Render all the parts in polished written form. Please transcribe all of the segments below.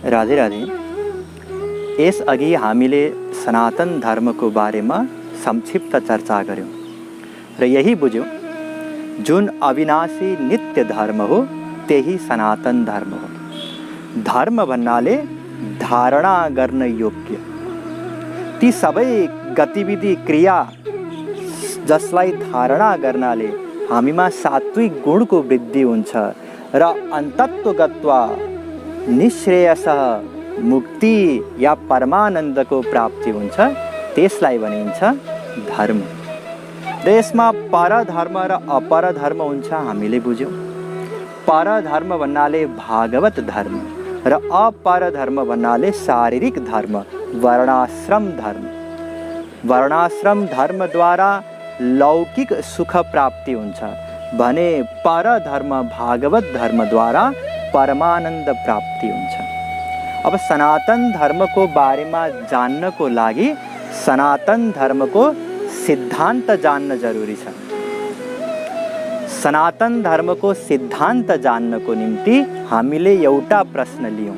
राधे राधे। यसअघि हामीले सनातन धर्मको बारेमा संक्षिप्त चर्चा गर्यौं र यही बुझ्यौं जुन अविनाशी नित्य धर्म हो त्यही सनातन धर्म हो। धर्म भन्नाले धारणा गर्न योग्य ती सबै गतिविधि क्रिया जसलाई धारणा गर्नाले हामीमा सात्विक गुणको वृद्धि हुन्छ र अन्तत्वगत्वा निश्रेयसः मुक्ति या परमानन्दको प्राप्ति हुन्छ, त्यसलाई भनिन्छ धर्म। र यसमा परधर्म र अपरधर्म हुन्छ, हामीले बुझ्यौं। परधर्म भन्नाले भागवत धर्म र अपरधर्म भन्नाले शारीरिक धर्म, वर्णाश्रम धर्म। वर्णाश्रम धर्मद्वारा लौकिक सुख प्राप्ति हुन्छ भने परधर्म भागवत धर्मद्वारा परमानन्द प्राप्ति हुन्छ। अब सनातन धर्मको बारेमा जान्नको लागि सनातन धर्मको सिद्धान्त जान्न जरुरी छ। सनातन धर्मको सिद्धान्त जान्नको निम्ति हामीले एउटा प्रश्न लियौं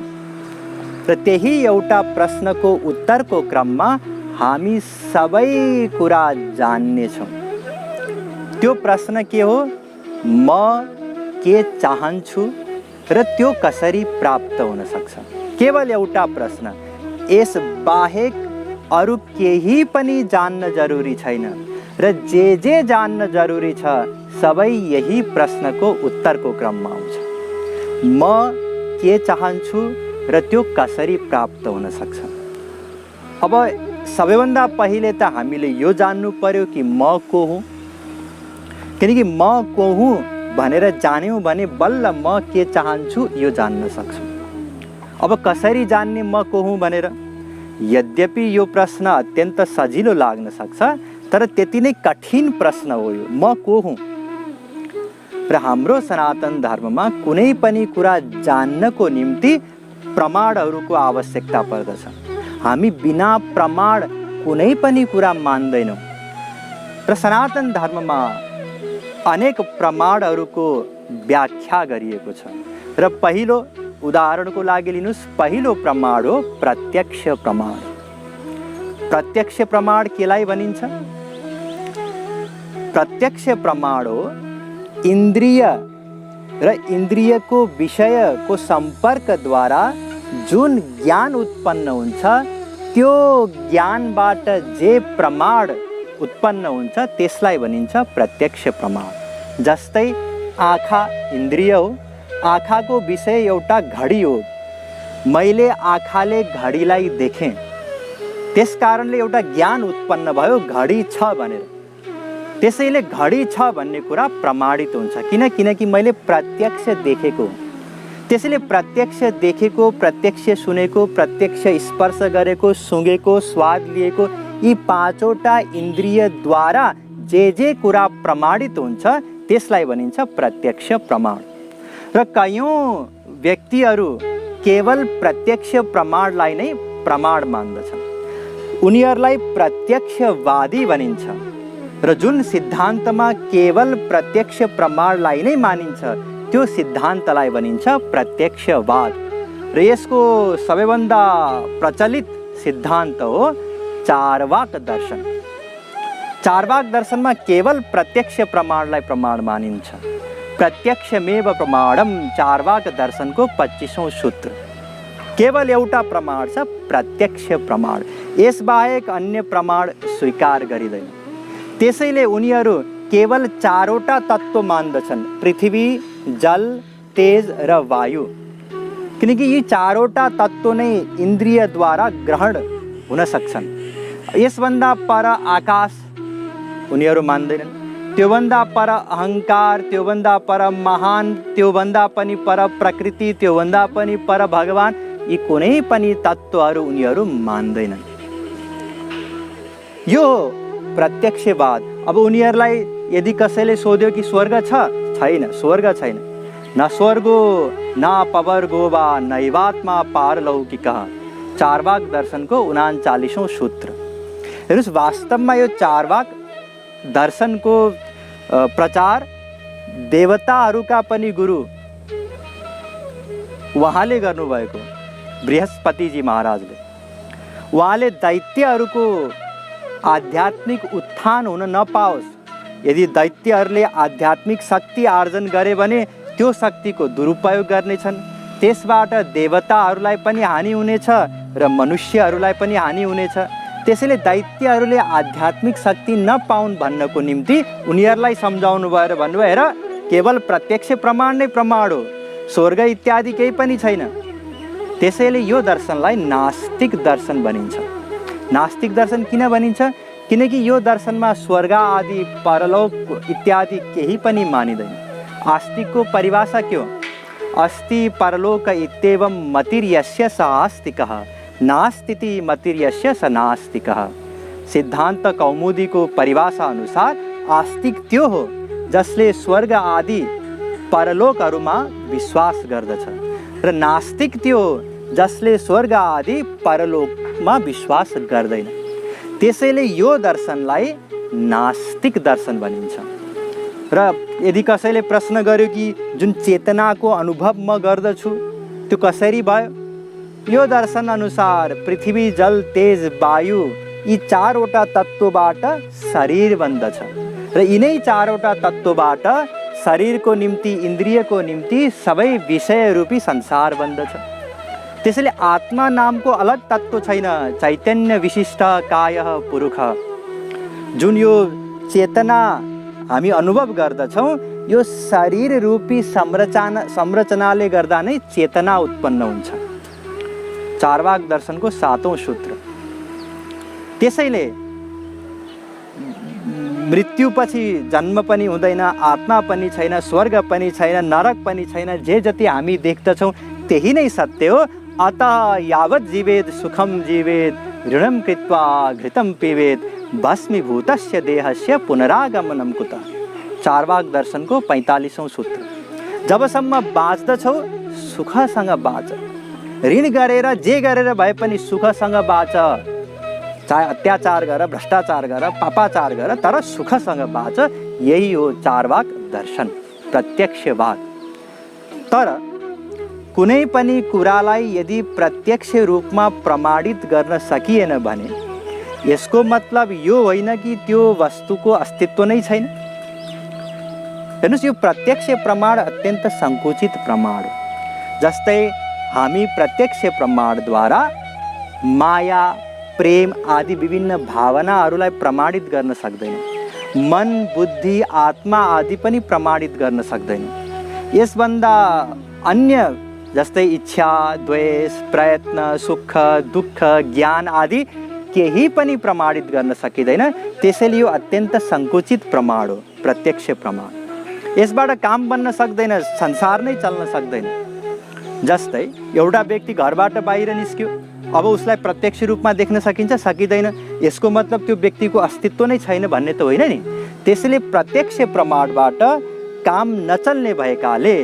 र त्यही एउटा प्रश्नको उत्तरको क्रममा हामी सबै कुरा जान्ने छौं। त्यो प्रश्न के हो? म के चाहन्छु र त्यो कसरी प्राप्त हुन सक्छ? केवल एउटा प्रश्न। यस बाहेक अरु केही पनि जान्न जरुरी छैन र जे जान्न जरुरी छ सबै यही प्रश्नको उत्तरको क्रममा आउँछ। म के चाहन्छु र त्यो कसरी प्राप्त हुन सक्छ? अब सबैभन्दा पहिले त हामीले यो जान्नु पर्यो कि म को हुँ, किनकि म को हुँ भनेर जान्यौं भने बल्ल म के चाहन्छु यो जान्न सक्छौं। अब कसरी जान्ने म को हुँ भनेर? यद्यपि यो प्रश्न अत्यन्त सजिलो लाग्न सक्छ तर त्यति नै कठिन प्रश्न हो यो, म को हुँ। र हाम्रो सनातन धर्ममा कुनै पनि कुरा जान्नको निम्ति प्रमाणहरूको आवश्यकता पर्दछ। हामी बिना प्रमाण कुनै पनि कुरा मान्दैनौं र सनातन धर्ममा अनेक प्रमाणहरूको व्याख्या गरिएको छ र पहिलो उदाहरणको लागि लिनुस्, पहिलो प्रमाण हो प्रत्यक्ष प्रमाण। प्रत्यक्ष प्रमाण केलाई भनिन्छ? प्रत्यक्ष प्रमाण हो इन्द्रिय र इन्द्रियको विषयको सम्पर्कद्वारा जुन ज्ञान उत्पन्न हुन्छ त्यो ज्ञानबाट जे प्रमाण उत्पन्न हुन्छ त्यसलाई भनिन्छ प्रत्यक्ष प्रमाण। जस्तै आँखा इन्द्रिय हो, आँखाको विषय एउटा घडी हो। मैले आँखाले घडीलाई देखेँ, त्यस कारणले एउटा ज्ञान उत्पन्न भयो घडी छ भनेर। त्यसैले घडी छ भन्ने कुरा प्रमाणित हुन्छ किनकि मैले प्रत्यक्ष देखेको। त्यसैले प्रत्यक्ष देखेको, प्रत्यक्ष सुनेको, प्रत्यक्ष स्पर्श गरेको, सुँगेको, स्वाद लिएको, यी पाँचवटा इन्द्रियद्वारा जे कुरा प्रमाणित हुन्छ त्यसलाई भनिन्छ प्रत्यक्ष प्रमाण। र कयौं व्यक्तिहरू केवल प्रत्यक्ष प्रमाणलाई नै प्रमाण मान्दछन्। उनीहरूलाई प्रत्यक्षवादी भनिन्छ र जुन सिद्धान्तमा केवल प्रत्यक्ष प्रमाणलाई नै मानिन्छ त्यो सिद्धान्तलाई भनिन्छ प्रत्यक्षवाद। र यसको सबैभन्दा प्रचलित सिद्धान्त हो चारवाक दर्शन। चारवाक दर्शनमा केवल प्रत्यक्ष प्रमाणलाई प्रमाण मानिन्छ। प्रत्यक्षमेव प्रमाणम चारवाक दर्शनको 25औं सूत्र। केवल एउटा प्रमाण छ, प्रत्यक्ष प्रमाण। यसबाहेक अन्य प्रमाण स्वीकार गरिँदैन। त्यसैले उनीहरू केवल चारवटा तत्त्व मान्दछन्, पृथ्वी, जल, तेज र वायु। किनकि यी चारवटा तत्त्व नै इन्द्रियद्वारा ग्रहण हुन सक्छन्। यसभन्दा पर आकाश उनीहरू मान्दैनन्, त्योभन्दा पर अहंकार, त्योभन्दा पर महान, त्योभन्दा पनि पर प्रकृति, त्योभन्दा पनि पर भगवान, यी कुनै पनि तत्त्वहरू उनीहरू मान्दैनन्। यो प्रत्यक्षवाद। अब उनीहरूलाई यदि कसैले सोध्यो कि स्वर्ग छ? छैन, स्वर्ग छैन। न स्वर्गो न पवर्गो वा नैवात्मा पारलौकिकः, चारवाक दर्शनको 39औं सूत्र। हेर्नुस्, वास्तवमा यो चारवाक दर्शनको प्रचार देवताहरूका पनि गुरु उहाँले गर्नुभएको। बृहस्पतिजी महाराजले। उहाँले दैत्यहरूको आध्यात्मिक उत्थान हुन नपाओस्, यदि दैत्यहरूले आध्यात्मिक शक्ति आर्जन गरे भने त्यो शक्तिको दुरुपयोग गर्नेछन्, त्यसबाट देवताहरूलाई पनि हानि हुनेछ र मनुष्यहरूलाई पनि हानि हुनेछ। त्यसैले दैत्यहरूले आध्यात्मिक शक्ति नपाउन् भन्नको निम्ति उनीहरूलाई सम्झाउनु भयो र भन्नुभयो, हेर केवल प्रत्यक्ष प्रमाण नै प्रमाण हो, स्वर्ग इत्यादि केही पनि छैन। त्यसैले यो दर्शनलाई नास्तिक दर्शन भनिन्छ। नास्तिक दर्शन किन भनिन्छ? किनकि यो दर्शनमा स्वर्ग आदि परलोक इत्यादि केही पनि मानिँदैन। आस्तिकको परिभाषा के हो? अस्ति परलोक इत्येवं मतिर्यस्य स आस्तिकः, नास्तिति मतिर्यस्य स नास्तिकः। सिद्धान्त कौमुदीको परिभाषा अनुसार आस्तिक त्यो हो जसले स्वर्ग आदि परलोकहरूमा विश्वास गर्दछ, र नास्तिक त्यो हो जसले स्वर्ग आदि परलोकमा विश्वास गर्दैन। त्यसैले यो दर्शनलाई नास्तिक दर्शन भनिन्छ। र यदि कसैले प्रश्न गर्यो कि जुन चेतनाको अनुभव म गर्दछु त्यो कसरी भयो? यो दर्शन अनुसार पृथ्वी, जल, तेज, वायु यी चारवटा तत्त्वबाट शरीर बन्दछ, र यिनै चारवटा तत्त्वबाट शरीरको निम्ति, इन्द्रियको निम्ति सबै विषय रूपी संसार बन्दछ। त्यसैले आत्मा नामको अलग तत्त्व छैन। चैतन्य विशिष्ट कायः पुरुष, जुन यो चेतना हामी अनुभव गर्दछौँ, यो शरीर रूपी संरचनाले गर्दा नै चेतना उत्पन्न हुन्छ। चारवाक दर्शनको 7औं सूत्र। त्यसैले मृत्युपछि जन्म पनि हुँदैन, आत्मा पनि छैन, स्वर्ग पनि छैन, नरक पनि छैन। जे जति हामी देख्दछौँ त्यही नै सत्य हो। अतः यावत् जीवेद सुखम जीवेद, ऋणम कृत्वा घृतम पिबेद, भस्मीभूतस्य देहस्य पुनरागमनम कुतः। चारवाक दर्शनको 45औं सूत्र। जबसम्म बाँच्दछौ सुखसँग बाँच, ऋण गरेर जे गरेर भए पनि सुखसँग बाँच। चाहे अत्याचार गर, भ्रष्टाचार गर, पापाचार गर, तर सुखसँग बाँच। यही हो चारवाक दर्शन, प्रत्यक्षवाद। तर कुनै पनि कुरालाई यदि प्रत्यक्ष रूपमा प्रमाणित गर्न सकिएन भने यसको मतलब यो होइन कि त्यो वस्तुको अस्तित्व नै छैन। हेर्नुहोस्, यो प्रत्यक्ष प्रमाण अत्यन्त सङ्कुचित प्रमाण हो। जस्तै हामी प्रत्यक्ष प्रमाणद्वारा माया, प्रेम आदि विभिन्न भावनाहरूलाई प्रमाणित गर्न सक्दैनौँ। मन, बुद्धि, आत्मा आदि पनि प्रमाणित गर्न सक्दैनौँ। यसभन्दा अन्य जस्तै इच्छा, द्वेष, प्रयत्न, सुख, दुःख, ज्ञान आदि केही पनि प्रमाणित गर्न सकिँदैन। त्यसैले यो अत्यन्त सङ्कुचित प्रमाण हो, प्रत्यक्ष प्रमाण। यसबाट काम बन्न सक्दैन, संसार नै चल्न सक्दैन। जस्तै एउटा व्यक्ति घरबाट बाहिर निस्क्यो, अब उसलाई प्रत्यक्ष रूपमा देख्न सकिन्छ? सकिँदैन। यसको मतलब त्यो व्यक्तिको अस्तित्व नै छैन भन्ने त होइन नि। त्यसैले प्रत्यक्ष प्रमाणबाट काम नचल्ने भएकाले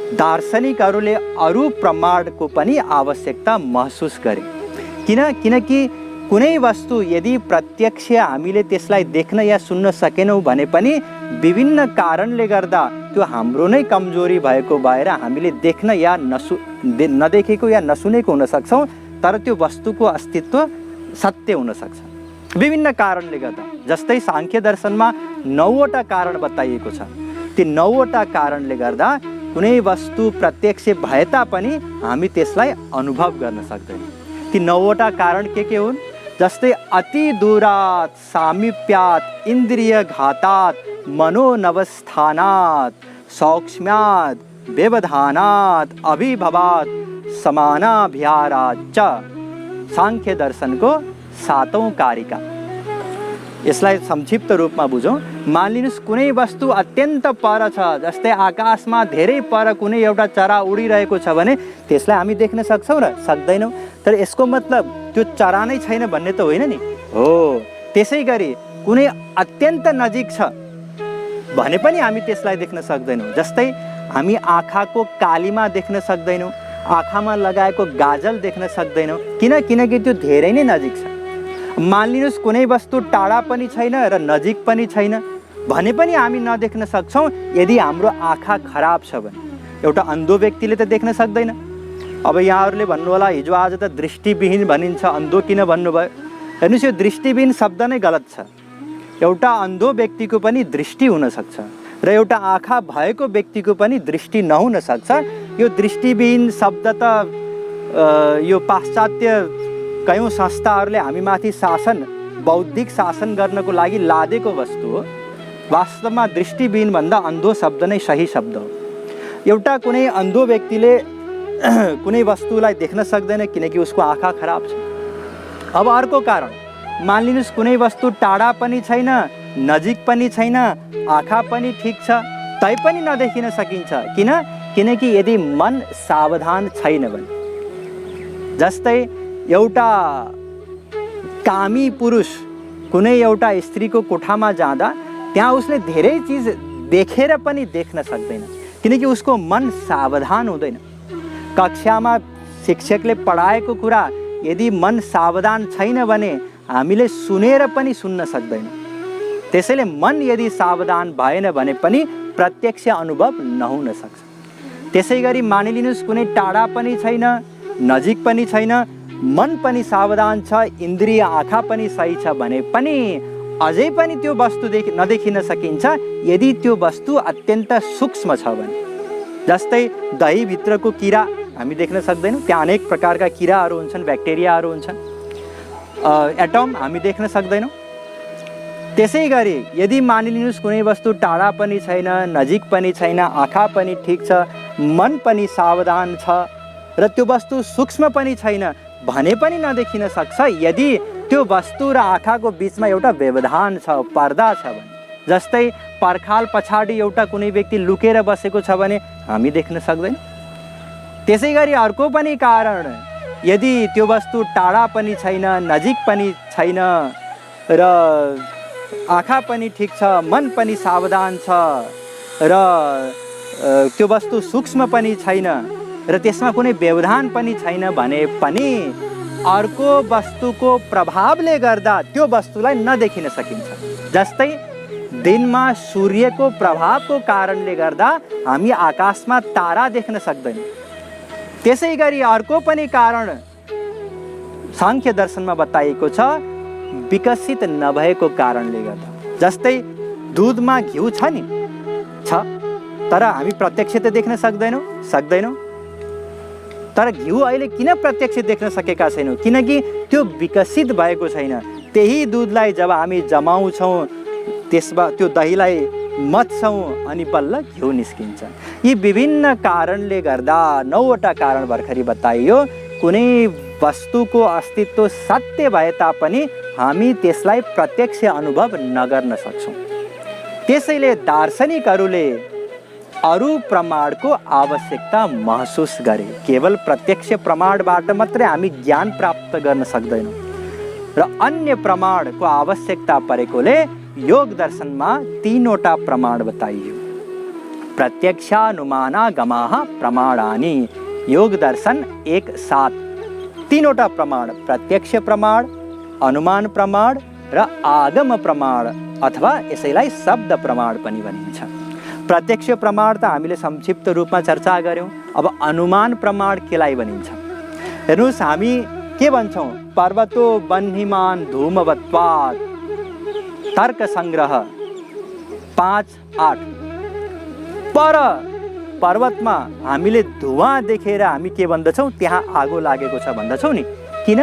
दार्शनिकहरूले अरू प्रमाणको पनि आवश्यकता महसुस गरे। किनकि कुनै वस्तु यदि प्रत्यक्ष हामीले त्यसलाई देख्न या सुन्न सकेनौँ भने पनि विभिन्न कारणले गर्दा त्यो हाम्रो नै कमजोरी भएको भएर हामीले देख्न या नदेखेको या नसुनेको हुन सक्छौँ, तर त्यो वस्तुको अस्तित्व सत्य हुन सक्छ विभिन्न कारणले गर्दा। जस्तै सांख्य दर्शनमा 9वटा कारण बताइएको छ। ती 9वटा कारणले गर्दा कुनै वस्तु प्रत्यक्ष भए तापनि हामी त्यसलाई अनुभव गर्न सक्दैनौँ। ती 9वटा कारण के हुन्? जस्तै अति दूरात्, सामीप्यात्, इन्द्रिय घातात्, मनोनवस्थानात्, सौक्ष्म्यात्, व्यवधानात्, अभिभवात्, समानाभिहाराच्च। सांख्य दर्शनको 7औं कारिका। यसलाई संक्षिप्त रूपमा बुझौँ। मानिलिनुहोस् कुनै वस्तु अत्यन्त पर छ, जस्तै आकाशमा धेरै पर कुनै एउटा चरा उडिरहेको छ भने त्यसलाई हामी देख्न सक्छौँ र सक्दैनौँ। तर यसको मतलब त्यो चरा नै छैन भन्ने त होइन नि। हो, त्यसै गरी कुनै अत्यन्त नजिक छ भने पनि हामी त्यसलाई देख्न सक्दैनौँ। जस्तै हामी आँखाको कालीमा देख्न सक्दैनौँ, आँखामा लगाएको गाजल देख्न सक्दैनौँ। किनकि त्यो धेरै नै नजिक छ। मानिलिनुहोस् कुनै वस्तु टाढा पनि छैन र नजिक पनि छैन भने पनि हामी नदेख्न सक्छौँ यदि हाम्रो आँखा खराब छ भने। एउटा अन्धो व्यक्तिले त देख्न सक्दैन। अब यहाँहरूले भन्नु होला हिजो आज त दृष्टिविहीन भनिन्छ, अन्धो किन भन्नुभयो? हेर्नुहोस्, यो दृष्टिविहीन शब्द नै गलत छ। एउटा अन्धो व्यक्तिको पनि दृष्टि हुनसक्छ र एउटा आँखा भएको व्यक्तिको पनि दृष्टि नहुन सक्छ। यो दृष्टिविहीन शब्द त यो पाश्चात्य कयौँ संस्थाहरूले हामीमाथि शासन, बौद्धिक शासन गर्नको लागि लादेको वस्तु हो। वास्तवमा दृष्टिविहीन भन्दा अन्धो शब्द नै सही शब्द हो। एउटा कुनै अन्धो व्यक्तिले कुनै वस्तुलाई देख्न सक्दैन किनकि उसको आँखा खराब छ। अब अर्को कारण, मानिलिनुहोस् कुनै वस्तु टाढा पनि छैन, नजिक पनि छैन, आँखा पनि ठिक छ, तैपनि नदेखिन सकिन्छ। किनकि यदि मन सावधान छैन भने। जस्तै एउटा कामी पुरुष कुनै एउटा स्त्रीको कोठामा जाँदा त्यहाँ उसले धेरै चिज देखेर पनि देख्न सक्दैन किनकि उसको मन सावधान हुँदैन। कक्षामा शिक्षकले पढाएको कुरा यदि मन सावधान छैन भने हामीले सुनेर पनि सुन्न सक्दैनौँ। त्यसैले मन यदि सावधान भएन भने पनि प्रत्यक्ष अनुभव नहुन सक्छ। त्यसै गरी मानिलिनुहोस् कुनै टाढा पनि छैन, नजिक पनि छैन, मन पनि सावधान छ, इन्द्रिय आँखा पनि सही छ भने पनि अझै पनि त्यो वस्तु नदेखिन सकिन्छ यदि त्यो वस्तु अत्यन्त सूक्ष्म छ भने। जस्तै दहीभित्रको किरा हामी देख्न सक्दैनौँ, त्यहाँ अनेक प्रकारका किराहरू हुन्छन्, ब्याक्टेरियाहरू हुन्छन्। एटम हामी देख्न सक्दैनौँ। त्यसै गरी यदि मानिलिनुहोस् कुनै वस्तु टाढा पनि छैन, नजिक पनि छैन, आँखा पनि ठिक छ, मन पनि सावधान छ र त्यो वस्तु सूक्ष्म पनि छैन भने पनि नदेखिन सक्छ यदि त्यो वस्तु र आँखाको बिचमा एउटा व्यवधान छ, पर्दा छ भने। जस्तै पर्खाल पछाडि एउटा कुनै व्यक्ति लुकेर बसेको छ भने हामी देख्न सक्दैनौँ। त्यसै गरी अर्को पनि कारण, यदि त्यो वस्तु टाढा पनि छैन, नजिक पनि छैन र आँखा पनि ठिक छ, मन पनि सावधान छ र त्यो वस्तु सूक्ष्म पनि छैन र त्यसमा कुनै व्यवधान पनि छैन भने पनि अर्को वस्तुको प्रभावले गर्दा त्यो वस्तुलाई नदेखिन सकिन्छ। जस्तै दिनमा सूर्यको प्रभावको कारणले गर्दा हामी आकाशमा तारा देख्न सक्दैनौँ। त्यसै गरी अर्को पनि कारण सांख्य दर्शनमा बताइएको छ, विकसित नभएको कारणले गर्दा। जस्तै दुधमा घिउ छ नि, छ, तर हामी प्रत्यक्ष त देख्न सक्दैनौँ। तर घिउ अहिले किन प्रत्यक्ष देख्न सकेका छैनौँ? किनकि त्यो विकसित भएको छैन। त्यही दुधलाई जब हामी जमाउँछौँ, त्यसमा त्यो दहीलाई मथ्छौँ अनि बल्ल घिउ निस्किन्छ। यी विभिन्न कारणले गर्दा 9वटा कारण भर्खरी बताइयो। कुनै वस्तुको अस्तित्व सत्य भए तापनि हामी त्यसलाई प्रत्यक्ष अनुभव नगर्न सक्छौँ। त्यसैले दार्शनिकहरूले अरू प्रमाणको आवश्यकता महसुस गरे। केवल प्रत्यक्ष प्रमाणबाट मात्रै हामी ज्ञान प्राप्त गर्न सक्दैनौँ र अन्य प्रमाणको आवश्यकता परेकोले योग दर्शनमा 3वटा प्रमाण बताइयो। प्रत्यक्षानुमानागमाः प्रमाणानि। योग दर्शन 1:7 3वटा प्रमाण, प्रत्यक्ष प्रमाण, अनुमान प्रमाण र आगम प्रमाण अथवा यसैलाई शब्द प्रमाण पनि भनिन्छ। प्रत्यक्ष प्रमाण त हामीले संक्षिप्त रूपमा चर्चा गऱ्यौँ। अब अनुमान प्रमाण केलाई भनिन्छ? हेर्नुहोस्, हामी के भन्छौँ? पर्वतो वह्निमान धूमवत्वात्। तर्क सङ्ग्रह 5:8। पर पर्वतमा हामीले धुवाँ देखेर हामी के भन्दछौँ? त्यहाँ आगो लागेको छ भन्दछौँ नि। किन?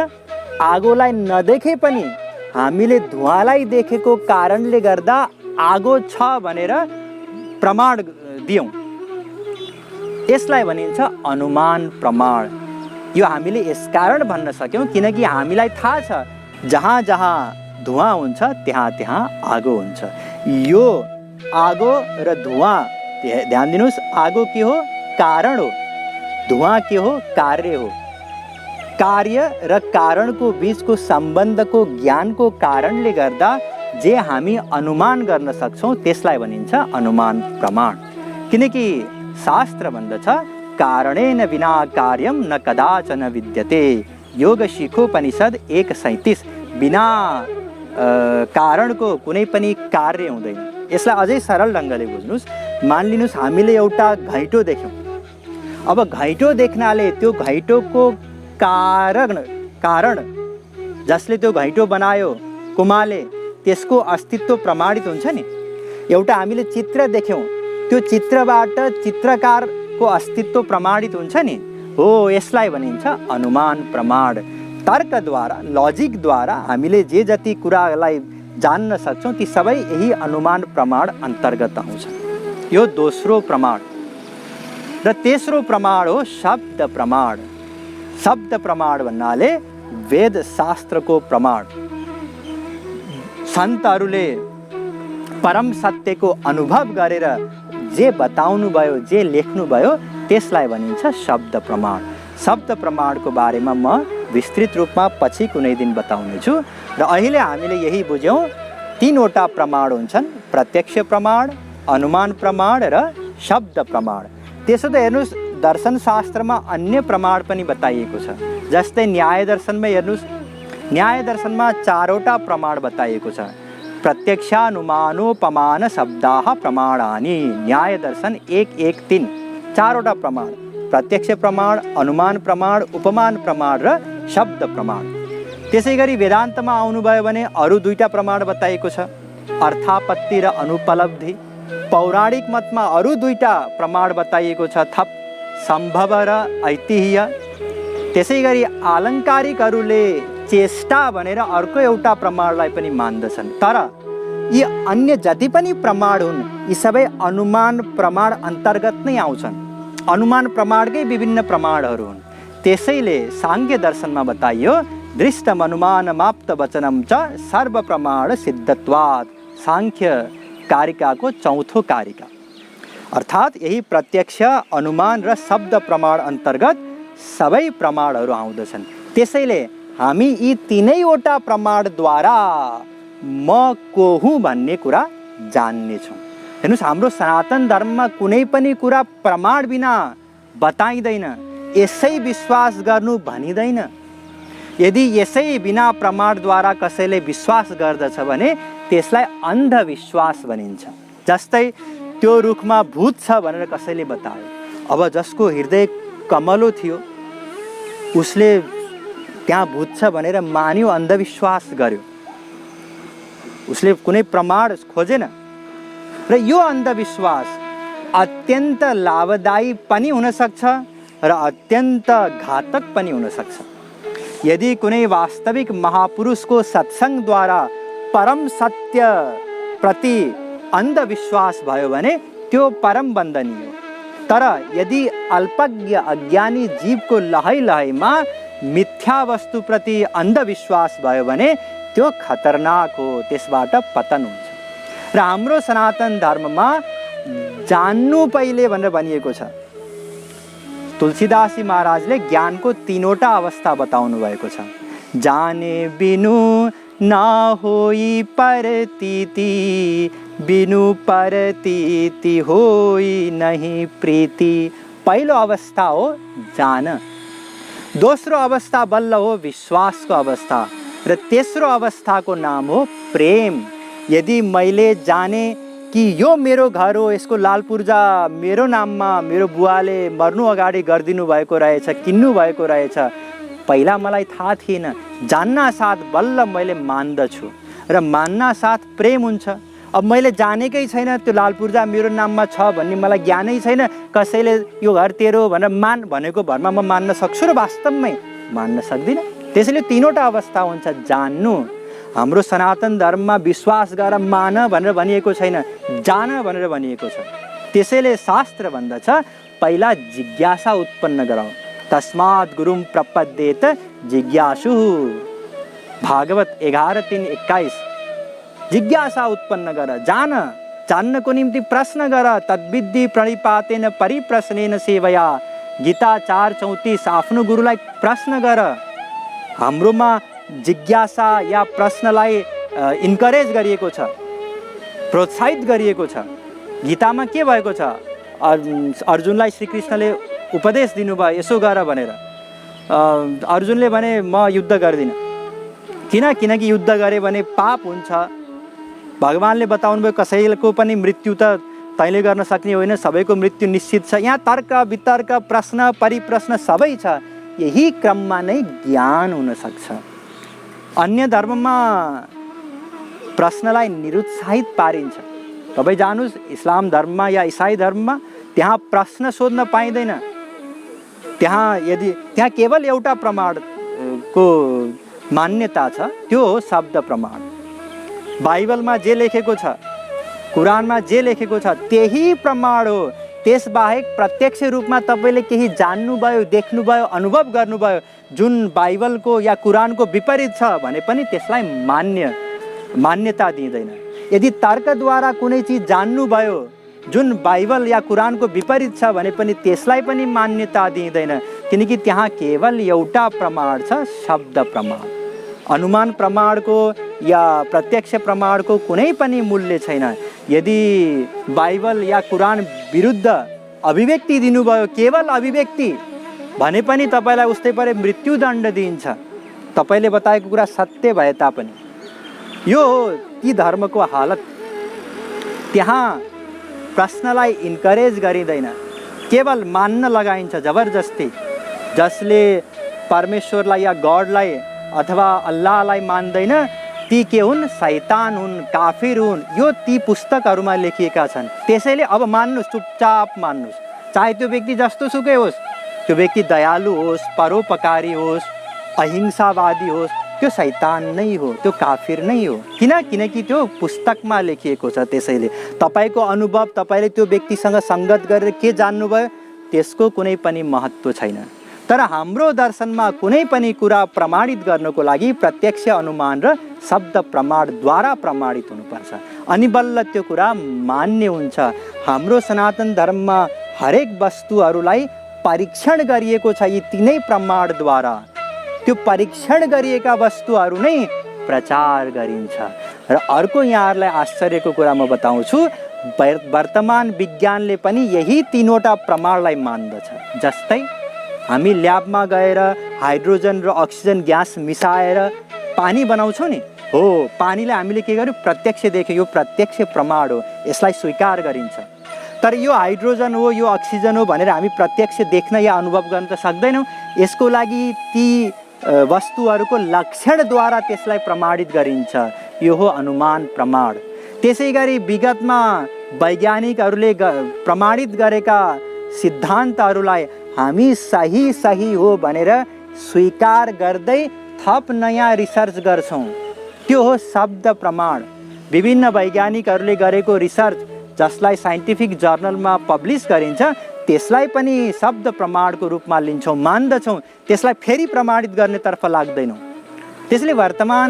आगोलाई नदेखे पनि हामीले धुवाँलाई देखेको कारणले गर्दा आगो छ भनेर प्रमाण दियौँ। यसलाई भनिन्छ अनुमान प्रमाण। यो हामीले यसकारण भन्न सक्यौँ किनकि हामीलाई थाहा छ जहाँ जहाँ धुवाँ हुन्छ त्यहाँ त्यहाँ आगो हुन्छ। यो आगो र धुवाँ, ध्यान दिनुहोस्, आगो के हो? कारण हो। धुवाँ के हो? कार्य हो। कार्य र कारणको बिचको सम्बन्धको ज्ञानको कारणले गर्दा जे हामी अनुमान गर्न सक्छौँ त्यसलाई भनिन्छ अनुमान प्रमाण। किनकि शास्त्र भन्दछ कारणेन विना कार्यम न कदाचन विद्यते। योग शिखोपनिषद 1:37। बिना कारणको कुनै पनि कार्य हुँदैन। यसलाई अझै सरल ढङ्गले बुझ्नुहोस्। मानिलिनुहोस् हामीले एउटा घैँटो देख्यौँ। अब घैँटो देख्नाले त्यो घैँटोको कारण जसले त्यो घैँटो बनायो कुमाले त्यसको अस्तित्व प्रमाणित हुन्छ नि। एउटा हामीले चित्र देख्यौँ, त्यो चित्रबाट चित्रकारको अस्तित्व प्रमाणित हुन्छ नि, हो यसलाई भनिन्छ अनुमान प्रमाण। तर्कद्वारा, लजिकद्वारा हामीले जे जति कुरालाई जान्न सक्छौँ ती सबै यही अनुमान प्रमाण अन्तर्गत आउँछ। यो दोस्रो प्रमाण। र तेस्रो प्रमाण हो शब्द प्रमाण। शब्द प्रमाण भन्नाले वेद शास्त्रको प्रमाण। सन्तहरूले परम सत्यको अनुभव गरेर जे बताउनु भयो, जे लेख्नु भयो त्यसलाई भनिन्छ शब्द प्रमाण। शब्द प्रमाणको बारेमा म विस्तृत रूपमा पछि कुनै दिन बताउने छु। र अहिले हामीले यही बुझ्यौँ, तीनवटा प्रमाण हुन्छन्, प्रत्यक्ष प्रमाण, अनुमान प्रमाण र शब्द प्रमाण। त्यसो त हेर्नुहोस्, दर्शनशास्त्रमा अन्य प्रमाण पनि बताइएको छ। जस्तै न्याय दर्शनमा हेर्नुहोस्, न्याय दर्शनमा 4वटा प्रमाण बताइएको छ। प्रत्यक्षानुमानोपमान शब्दाः प्रमाणानि। न्याय दर्शन 1:1-3 4वटा प्रमाण, प्रत्यक्ष प्रमाण, अनुमान प्रमाण, उपमान प्रमाण र शब्द प्रमाण। त्यसै गरी वेदान्तमा आउनुभयो भने अरू 2टा प्रमाण बताइएको छ, अर्थापत्ति र अनुपलब्धि। पौराणिक मतमा अरू 2टा प्रमाण बताइएको छ, थप सम्भव र ऐतिह्य। त्यसै गरी आलङ्कारिकहरूले चेष्टा भनेर अर्को एउटा प्रमाणलाई पनि मान्दछन्। तर यी अन्य जति पनि प्रमाण हुन् यी सबै अनुमान प्रमाण अन्तर्गत नै आउँछन्। अनुमान प्रमाणकै विभिन्न प्रमाणहरू हुन्। त्यसैले सांख्य दर्शनमा बताइयो, दृष्टम अनुमानमाप्त वचनम च सर्व प्रमाण सिद्धत्वात्। सांख्य कारिकाको 4थो कारिका। अर्थात् यही प्रत्यक्ष, अनुमान र शब्द प्रमाण अन्तर्गत सबै प्रमाणहरू आउँदछन्। त्यसैले हामी यी तीनैवटा प्रमाणद्वारा म को हुँ भन्ने कुरा जान्नेछौँ। हेर्नुहोस्, हाम्रो सनातन धर्ममा कुनै पनि कुरा प्रमाण बिना बताइँदैन, यसै विश्वास गर्नु भनिँदैन। यदि यसै बिना प्रमाणद्वारा कसैले विश्वास गर्दछ भने त्यसलाई अन्धविश्वास भनिन्छ। जस्तै त्यो रुखमा भूत छ भनेर कसैले बतायो, अब जसको हृदय कमलो थियो उसले त्यहाँ भूत छ भनेर मान्यो, अन्धविश्वास गर्यो, उसले कुनै प्रमाण खोजेन। र यो अन्धविश्वास अत्यन्त लाभदायी पनि हुन सक्छ र अत्यन्त घातक पनि हुन सक्छ। यदि कुनै वास्तविक महापुरुषको सत्सङ्गद्वारा परम सत्य प्रति अन्धविश्वास भयो भने त्यो परम वन्दनीय। तर यदि अल्पज्ञ अज्ञानी जीवको लहैमा मिथ्या वस्तुप्रति अन्धविश्वास भयो भने त्यो खतरनाक हो, त्यसबाट पतन हुन्छ। र हाम्रो सनातन धर्ममा जान्नु पहिले भनेर भनिएको छ। तुलसीदास महाराजले ज्ञानको 3वटा अवस्था बताउनु भएको छ। जाने बिनु ना होई परतीति, बिनु परतीति होई नहीं प्रीति। पहिलो अवस्था हो जान, दोस्रो अवस्था बल्ल हो विश्वासको अवस्था र तेस्रो अवस्थाको नाम हो प्रेम। यदि मैले जाने कि यो मेरो घर हो, यसको लाल पूर्जा मेरो नाममा मेरो बुवाले मर्नु अगाडि गरिदिनु भएको रहेछ, किन्नु भएको रहेछ, पहिला मलाई थाहा थिएन, जान्न साथ बल्ल मैले मान्दछु र मान्न साथ प्रेम हुन्छ। अब मैले जानेकै छैन त्यो लाल पूर्जा मेरो नाममा छ भन्ने मलाई ज्ञानै छैन, कसैले यो घर तेरो भनेर मान भनेको भरमा म मान्न सक्छु र वास्तवमै मान्न सक्दिनँ। त्यसैले 3वटा अवस्था हुन्छ जान्नु। हाम्रो सनातन धर्ममा विश्वास गर मान भनेर भनिएको छैन, जान भनेर भनिएको छ। त्यसैले शास्त्र भन्दछ पहिला जिज्ञासा उत्पन्न गराऊ। तस्मात् गुरुम प्रपद्येत जिज्ञासु। भागवत 11:3-21। जिज्ञासा उत्पन्न गर, जान, जान्नको निम्ति प्रश्न गर। तद्विद्धि प्रणिपातेन परिप्रश्नेन सेवया। गीता 4:34। आफ्नो गुरुलाई प्रश्न गर। हाम्रोमा जिज्ञासा या प्रश्नलाई इन्करेज गरिएको छ, प्रोत्साहित गरिएको छ। गीतामा के भएको छ? अर्जुनलाई श्रीकृष्णले उपदेश दिनुभयो यसो गर भनेर। अर्जुनले भने म युद्ध गर्दिनँ। किनकि युद्ध गरे भने पाप हुन्छ। भगवानले बताउनु भयो कसैको पनि मृत्यु त तैँले गर्न सक्ने होइन, सबैको मृत्यु निश्चित छ। यहाँ तर्क वितर्क प्रश्न परिप्रश्न सबै छ। यही क्रममा नै ज्ञान हुन सक्छ। अन्य धर्ममा प्रश्नलाई निरुत्साहित पारिन्छ। तपाईँ जानुस् इस्लाम धर्ममा या इसाई धर्ममा त्यहाँ प्रश्न सोध्न पाइँदैन। त्यहाँ केवल एउटा प्रमाणको मान्यता छ, त्यो हो शब्द प्रमाण। बाइबलमा जे लेखेको छ, कुरानमा जे लेखेको छ त्यही प्रमाण हो। त्यसबाहेक प्रत्यक्ष रूपमा तपाईँले केही जान्नुभयो, देख्नुभयो, अनुभव गर्नुभयो जुन बाइबलको या कुरानको विपरीत छ भने पनि त्यसलाई मान्यता दिँदैन। यदि तर्कद्वारा कुनै चिज जान्नुभयो जुन बाइबल या कुरानको विपरीत छ भने पनि त्यसलाई पनि मान्यता दिँदैन, किनकि त्यहाँ केवल एउटा प्रमाण छ, शब्द प्रमाण। अनुमान प्रमाणको या प्रत्यक्ष प्रमाणको कुनै पनि मूल्य छैन। यदि बाइबल या कुरान विरुद्ध अभिव्यक्ति दिनुभयो, केवल अभिव्यक्ति भने पनि तपाईँलाई उस्तै परे मृत्युदण्ड दिइन्छ, तपाईँले बताएको कुरा सत्य भए तापनि। यो हो ती धर्मको हालत। त्यहाँ प्रश्नलाई इन्करेज गरिँदैन, केवल मान्न लगाइन्छ जबरजस्ती। जसले परमेश्वरलाई या गडलाई अथवा अल्लाहलाई मान्दैन ती के हुन्? शैतान हुन्, काफिर हुन्। यो ती पुस्तकहरूमा लेखिएका छन्। त्यसैले अब मान्नुहोस्, चुपचाप मान्नुहोस्, चाहे त्यो व्यक्ति जस्तो सुकै होस्, त्यो व्यक्ति दयालु होस्, परोपकारी होस्, अहिंसावादी होस्, त्यो शैतान नै हो, त्यो काफिर नै हो। किनकि त्यो पुस्तकमा लेखिएको छ। त्यसैले तपाईँको अनुभव, तपाईँले त्यो व्यक्तिसँग सङ्गत गरेर के जान्नुभयो त्यसको कुनै पनि महत्त्व छैन। तर हाम्रो दर्शनमा कुनै पनि कुरा प्रमाणित गर्नको लागि प्रत्यक्ष अनुमान र शब्द प्रमाणद्वारा प्रमाणित हुनुपर्छ, अनि बल्ल त्यो कुरा मान्य हुन्छ। हाम्रो सनातन धर्ममा हरेक वस्तुहरूलाई परीक्षण गरिएको छ यी तीनै प्रमाणद्वारा। त्यो परीक्षण गरिएका वस्तुहरू नै प्रचार गरिन्छ। र अर्को यहाँहरूलाई आश्चर्यको कुरा म बताउँछु, वर्तमान विज्ञानले पनि यही तीनवटा प्रमाणलाई मान्दछ। जस्तै हामी ल्याबमा गएर हाइड्रोजन र अक्सिजन ग्यास मिसाएर पानी बनाउँछौँ नि, हो, पानीलाई हामीले के गर्यौँ? प्रत्यक्ष देख्यौँ। यो प्रत्यक्ष प्रमाण हो, यसलाई स्वीकार गरिन्छ। तर यो हाइड्रोजन हो, यो अक्सिजन हो भनेर हामी प्रत्यक्ष देख्न या अनुभव गर्न त सक्दैनौँ। यसको लागि ती वस्तुहरूको लक्षणद्वारा त्यसलाई प्रमाणित गरिन्छ। यो हो अनुमान प्रमाण। त्यसै गरी विगतमा वैज्ञानिकहरूले प्रमाणित गरेका सिद्धान्तहरूलाई हामी सही हो भनेर स्वीकार गर्दै थप नयाँ रिसर्च गर्छौँ। त्यो हो शब्द प्रमाण। विभिन्न वैज्ञानिकहरूले गरेको रिसर्च जसलाई साइन्टिफिक जर्नलमा पब्लिस गरिन्छ त्यसलाई पनि शब्द प्रमाणको रूपमा लिन्छौँ, मान्दछौँ। त्यसलाई फेरि प्रमाणित गर्नेतर्फ लाग्दैनौँ। त्यसले वर्तमान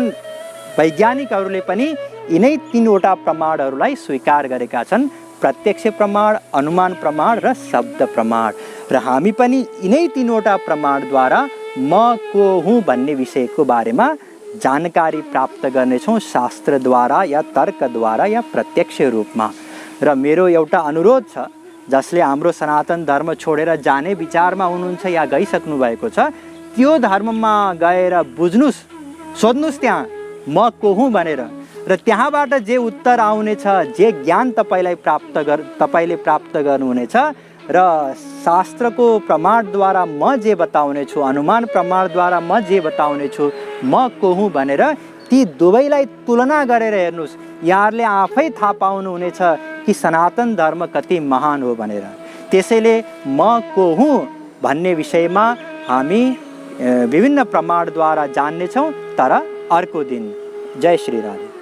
वैज्ञानिकहरूले पनि यिनै तीनवटा प्रमाणहरूलाई स्वीकार गरेका छन्, प्रत्यक्ष प्रमाण, अनुमान प्रमाण र शब्द प्रमाण। र हामी पनि यिनै तीनवटा प्रमाणद्वारा म को हुँ भन्ने विषयको बारेमा जानकारी प्राप्त गर्नेछौँ, शास्त्रद्वारा या तर्कद्वारा या प्रत्यक्ष रूपमा। र मेरो एउटा अनुरोध छ, जसले हाम्रो सनातन धर्म छोडेर जाने विचारमा हुनुहुन्छ या गइसक्नु भएको छ, त्यो धर्ममा गएर बुझ्नुहोस्, सोध्नुहोस् त्यहाँ म को हुँ भनेर। र त्यहाँबाट जे उत्तर आउनेछ, जे ज्ञान तपाईँले प्राप्त गर्नुहुनेछ र शास्त्रको प्रमाणद्वारा म जे बताउनेछु, अनुमान प्रमाणद्वारा म जे बताउनेछु, म को हुँ भनेर ती दुवैलाई तुलना गरेर हेर्नुहोस्। यहाँहरूले आफै थाहा पाउनुहुनेछ कि सनातन धर्म कति महान हो भनेर। त्यसैले म को हुँ भन्ने विषयमा हामी विभिन्न प्रमाणद्वारा जान्नेछौँ, तर अर्को दिन। जय श्री राधे।